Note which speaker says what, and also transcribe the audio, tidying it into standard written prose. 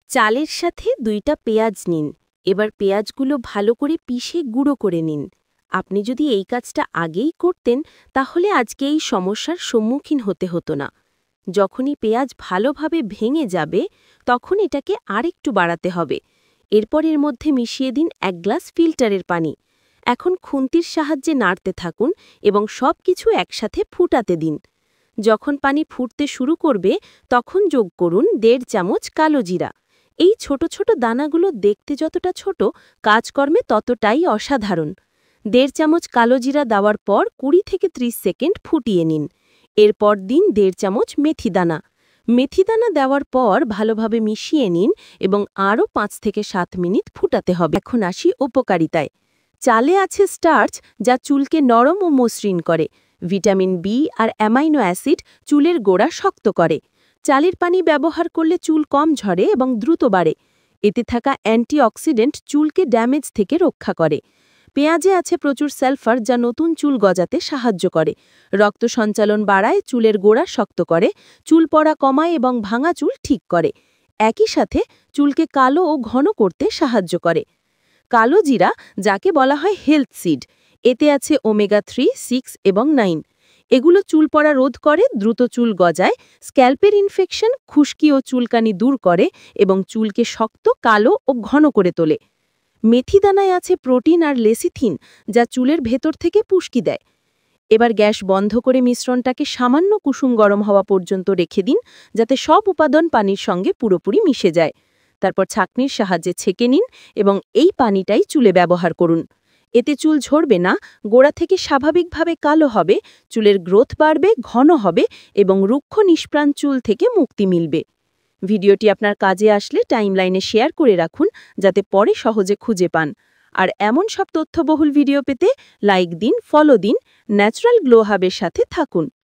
Speaker 1: চালের সাথে 2টা পেঁয়াজ নিন। এবার পেঁয়াজগুলো ভালো করে পিষে গুঁড়ো করে নিন। আপনি যদি এই কাজটা আগেই করতেন তাহলে আজকে এই সমস্যার সম্মুখীন হতে হতো না। যখনই পেঁয়াজ ভালোভাবে ভেঙে যাবে তখন এটাকে আরেকটু বাড়াতে হবে। এরপর এর মধ্যে মিশিয়ে দিন 1 গ্লাস ফিল্টারের পানি। এখন খুন্তির সাহায্যে নাড়তে থাকুন এবং সব কিছু একসাথে ফুটাতে দিন। যখন পানি ফুটতে শুরু করবে তখন যোগ করুন 1.5 চামচ কালো জিরা। এই ছোট ছোট দানাগুলো দেখতে যতটা ছোট, কাজকর্মে ততটাই অসাধারণ। 1.5 চামচ কালো জিরা দেওয়ার পর 20 থেকে 30 সেকেন্ড ফুটিয়ে নিন। এরপর দিন 1.5 চামচ মেথি দানা। মেথি দানা দেওয়ার পর ভালোভাবে মিশিয়ে নিন এবং আরও 5 থেকে 7 মিনিট ফুটাতে হবে। এখন আসি উপকারিতায়। চালে আছে স্টার্চ, যা চুলকে নরম ও মসৃণ করে। ভিটামিন বি আর অ্যামাইনো অ্যাসিড চুলের গোড়া শক্ত করে। চালের পানি ব্যবহার করলে চুল কম ঝরে এবং দ্রুত বাড়ে। এতে থাকা অ্যান্টিঅক্সিডেন্ট চুলকে ড্যামেজ থেকে রক্ষা করে। পেঁয়াজে আছে প্রচুর সালফার, যা নতুন চুল গজাতে সাহায্য করে। রক্ত সঞ্চালন বাড়ায়, চুলের গোড়া শক্ত করে, চুল পড়া কমায় এবং ভাঙা চুল ঠিক করে। একই সাথে চুলকে কালো ও ঘন করতে সাহায্য করে। কালো জিরা, যাকে বলা হয় হেলথ সিড, এতে আছে ওমেগা 3, 6 এবং 9। এগুলো চুল পড়া রোধ করে, দ্রুত চুল গজায়, স্ক্যাল্পের ইনফেকশন, খুশকি ও চুলকানি দূর করে এবং চুলকে শক্ত, কালো ও ঘন করে তোলে। মেথি দানায় আছে প্রোটিন আর লেসিথিন, যা চুলের ভেতর থেকে পুষ্টি দেয়। এবার গ্যাস বন্ধ করে মিশ্রণটাকে সামান্য কুসুম গরম হওয়া পর্যন্ত রেখে দিন, যাতে সব উপাদান পানির সঙ্গে পুরোপুরি মিশে যায়। তারপর ছাঁকনির সাহায্যে ছেঁকে নিন এবং এই পানিটাই চুলে ব্যবহার করুন। এতে চুল ঝরবে না, গোড়া থেকে স্বাভাবিকভাবে কালো হবে, চুলের গ্রোথ বাড়বে, ঘন হবে এবং রুক্ষ নিষ্প্রাণ চুল থেকে মুক্তি মিলবে। ভিডিওটি আপনার কাজে আসলে টাইমলাইনে শেয়ার করে রাখুন, যাতে পরে সহজে খুঁজে পান। আর এমন সব তথ্যবহুল ভিডিও পেতে লাইক দিন, ফলো দিন, ন্যাচারাল গ্লো হাবের সাথে থাকুন।